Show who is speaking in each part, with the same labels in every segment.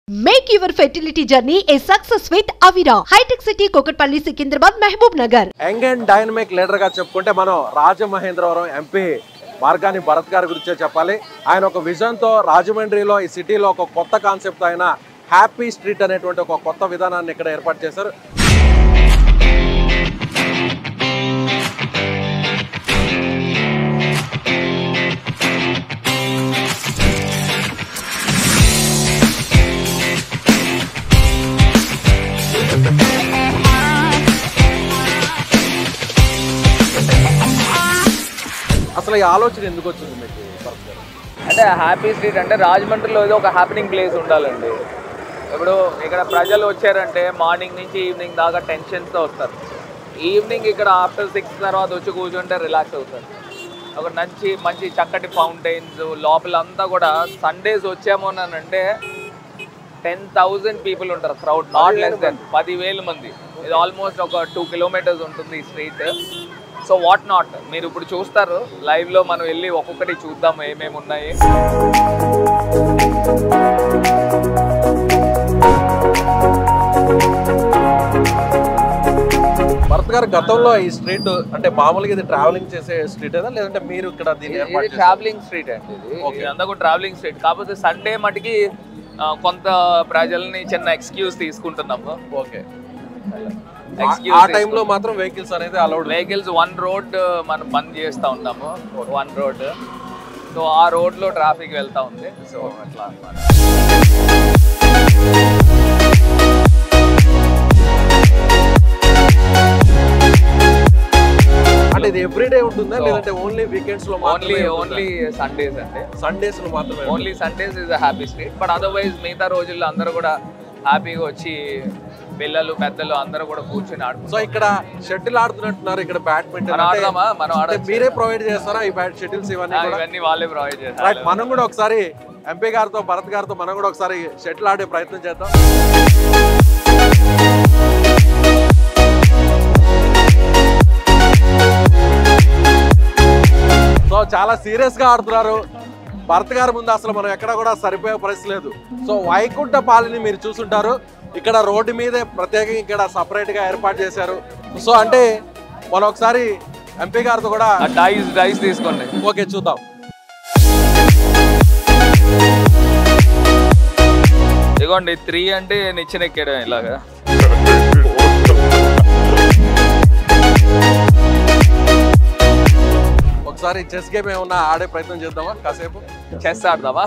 Speaker 1: Make your fertility journey a success with Avira. High-tech city, Kokatpalli, Secunderabad, Mehboob Nagar.
Speaker 2: Young and dynamic leader గా చెప్పుకుంటే మనం Rajamahendravaram MP Margani Bharat గారి గురించే చెప్పాలి. ఆయన ఒక విజన్ తో రాజమండ్రిలో ఈ సిటీలో ఒక కొత్త కాన్సెప్ట్ అయిన హ్యాపీ స్ట్రీట్ అనేటువంటి ఒక కొత్త విధానాన్ని ఇక్కడ ఏర్పాటు చేశారు. అసలు ఈ ఆలోచన ఎందుకు వచ్చింది మీకు భరత్ గారు?
Speaker 3: అంటే హ్యాపీ స్ట్రీట్ అంటే రాజమండ్రిలో ఏదో ఒక హ్యాపెనింగ్ ప్లేస్ ఉండాలండి. ఇప్పుడు ఇక్కడ ప్రజలు వచ్చారంటే మార్నింగ్ నుంచి ఈవినింగ్ దాకా టెన్షన్స్తో వస్తారు. ఈవినింగ్ ఇక్కడ ఆఫ్టర్ 6 తర్వాత వచ్చి కూర్చుంటే రిలాక్స్ అవుతారు. ఒక మంచి చక్కటి ఫౌంటైన్స్ లోపలంతా కూడా. సండేస్ వచ్చామోనంటే 10,000 పీపుల్ ఉంటారు క్రౌడ్, నాట్ లెస్ దెన్ 10,000 మంది. ఇది ఆల్మోస్ట్ ఒక 2 కిలోమీటర్స్ ఉంటుంది ఈ స్ట్రీట్. సో వాట్ నాట్ మీరు ఇప్పుడు చూస్తారు లైవ్లో, మనం వెళ్ళి ఒక్కొక్కటి చూద్దాం ఏమేమి ఉన్నాయి.
Speaker 2: భరత్ గారు, గతంలో ఈ స్ట్రీట్ అంటే మామూలుగా ఇది ట్రావెలింగ్ చేసే స్ట్రీట్ ఏదా లేదంటే మీరు ఇక్కడ దీన్ని ఏర్పాటు చేశారా?
Speaker 3: ట్రావెలింగ్ స్ట్రీట్ అండి ఇది అంతా కూడా ట్రావెలింగ్ స్ట్రీట్. కాకపోతే సండే మటుకి కొంత ప్రజల్ని చిన్న ఎక్స్క్యూజ్ తీసుకుంటున్నాము.
Speaker 2: ఓకే, ఆ టైంలో మాత్రం వెహికల్స్ అనేది అలౌడ్.
Speaker 3: వెహికల్స్ 1 రోడ్ మనం బంద్ చేస్తూ ఉన్నాము, 1 రోడ్. సో ఆ రోడ్లో ట్రాఫిక్ వెళ్తూ ఉంది. సో అట్లా అన్నమాట.
Speaker 2: అంటే ఇది ఎవ్రీడే ఉంటుందా లేదంటే ఓన్లీ వీకెండ్స్ లో?
Speaker 3: ఓన్లీ సండేస్ అండి.
Speaker 2: సండేస్ లో మాత్రమే.
Speaker 3: Only Sundays is a happy street. But otherwise మిగతా రోజుల్లో అందరూ కూడా హ్యాపీగా వచ్చి పిల్లలు పెద్దలు అందరూ కూడా కూర్చొని ఆడుకుంటారు.
Speaker 2: సో ఇక్కడ షటిల్ ఆడుతున్నట్టున్నారు, ఇక్కడ బ్యాడ్మింటన్
Speaker 3: ఆడదామా? మనం ఆడచ్చు.
Speaker 2: మీరే ప్రొవైడ్ చేస్తారా ఈ బ్యాట్ షటిల్స్
Speaker 3: ఇవన్నీ వాళ్ళే ప్రొవైడ్ చేస్తారు.
Speaker 2: మనం కూడా ఒకసారి ఎంపీ గారితో భరత్ గారితో మనం కూడా ఒకసారి షటిల్ ఆడే ప్రయత్నం చేద్దాం. సో చాలా సీరియస్ గా ఆడుతున్నారు భరత్ గారి ముందు. అసలు మనం ఎక్కడ కూడా సరిపోయే పరిస్థితి లేదు. సో వైకుంఠపాలిని మీరు చూసుంటారు, ఇక్కడ రోడ్డు మీదే ప్రత్యేకంగా ఇక్కడ సపరేట్ గా ఏర్పాటు చేశారు. సో అంటే మనం ఒకసారి ఎంపీ గారితో కూడా
Speaker 3: డైస్ తీసుకోండి.
Speaker 2: ఓకే, చూద్దాం.
Speaker 3: ఇదిగోండి 3 అంటే నిచ్చెన ఎక్కడం ఇలాగా.
Speaker 2: ఒకసారి చెస్ గేమ్ ఏమన్నా ఆడే ప్రయత్నం చేద్దామా? కాసేపు
Speaker 3: చెస్ ఆడదామా?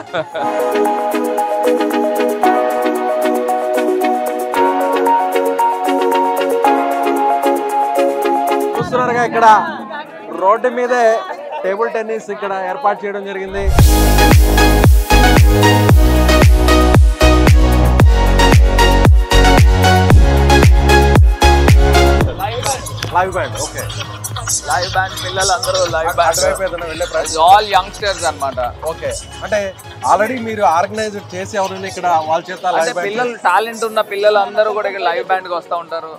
Speaker 2: చూస్తున్నారుగా ఇక్కడ రోడ్డు మీదే టేబుల్ టెన్నిస్ ఇక్కడ ఏర్పాటు చేయడం జరిగింది. Live band. Okay,
Speaker 3: live band. పిల్లలందరూ లైవ్ బ్యాండ్, ఆల్ యంగ్స్టర్స్ అన్నమాట.
Speaker 2: ఓకే, అంటే ఆల్రెడీ మీరు ఆర్గనైజ్ చేసి ఎవరైనా ఇక్కడ వాళ్ళ చేత
Speaker 3: పిల్లలు టాలెంట్ ఉన్న పిల్లలు అందరూ కూడా ఇక్కడ లైవ్ బ్యాండ్ కి వస్తూ ఉంటారు.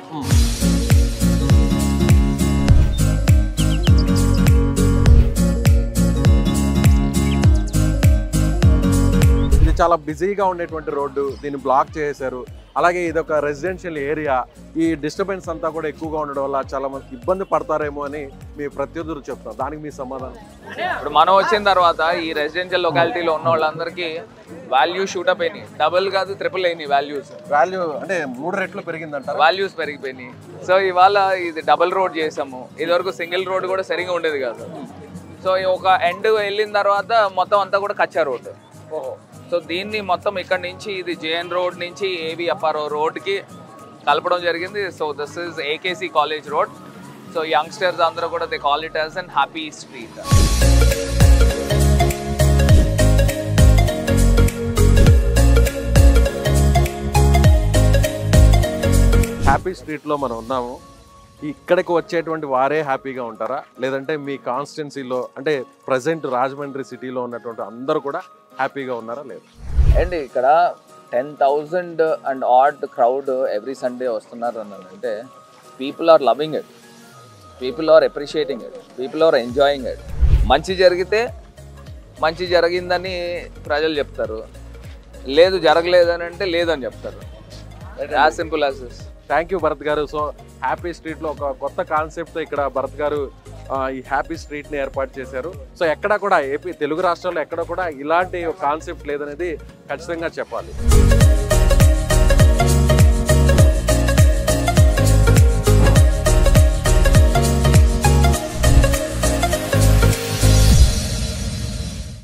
Speaker 2: ఇది చాలా బిజీగా ఉండేటువంటి రోడ్డు, దీన్ని బ్లాక్ చేశారు. అలాగే ఇది ఒక రెసిడెన్షియల్ ఏరియా. ఈ డిస్టర్బెన్స్ అంతా కూడా ఎక్కువగా ఉండడం వల్ల చాలా మంది ఇబ్బంది పడతారేమో అని మీ ప్రత్యర్థులు చెప్తారు. దానికి మీ సమాధానం?
Speaker 3: ఇప్పుడు మనం వచ్చిన తర్వాత ఈ రెసిడెన్షియల్ లొకాలిటీలో ఉన్న వాళ్ళందరికీ వాల్యూ షూటప్ అయినాయి. డబుల్ కాదు, ట్రిపుల్ అయినాయి వాల్యూస్.
Speaker 2: వాల్యూ అంటే 3 రెట్లు పెరిగిందంటారు.
Speaker 3: వాల్యూస్ పెరిగిపోయినాయి. సో ఇవాళ ఇది డబుల్ రోడ్ చేసాము. ఇదివరకు సింగిల్ రోడ్ కూడా సరిగా ఉండేది కాదు. సో ఒక ఎండ్ వెళ్ళిన తర్వాత మొత్తం అంతా కూడా కచ్చా రోడ్. సో దీన్ని మొత్తం ఇక్కడ నుంచి ఇది జేఎన్ రోడ్ నుంచి ఏవిఎఫ్ఆర్ఓ రోడ్కి కలపడం జరిగింది. So this is AKC college road. So youngsters అందరూ కూడా they call it as an happy street.
Speaker 2: హ్యాపీ స్ట్రీట్లో మనం ఉన్నాము. ఇక్కడికి వచ్చేటువంటి వారే హ్యాపీగా ఉంటారా లేదంటే మీ కాన్స్టిట్యున్సీలో అంటే ప్రజెంట్ రాజమండ్రి సిటీలో ఉన్నటువంటి అందరూ కూడా హ్యాపీగా ఉన్నారా లేదు?
Speaker 3: అండ్ ఇక్కడ 10,000 and odd crowd every Sunday వస్తున్నారు అంటే people are loving it, people are appreciating it, people are enjoying it. మంచి జరిగితే మంచి జరిగిందని ప్రజలు చెప్తారు, లేదు జరగలేదు అని అంటే లేదని చెప్తారు. As simple as this.
Speaker 2: Thank you Bharath garu. So happy స్ట్రీట్లో ఒక కొత్త కాన్సెప్ట్తో ఇక్కడ భరత్ గారు ఈ హ్యాపీ స్ట్రీట్ని ఏర్పాటు చేశారు. సో ఎక్కడ కూడా ఏపీ తెలుగు రాష్ట్రాల్లో ఎక్కడ కూడా ఇలాంటి కాన్సెప్ట్ లేదనేది ఖచ్చితంగా చెప్పాలి.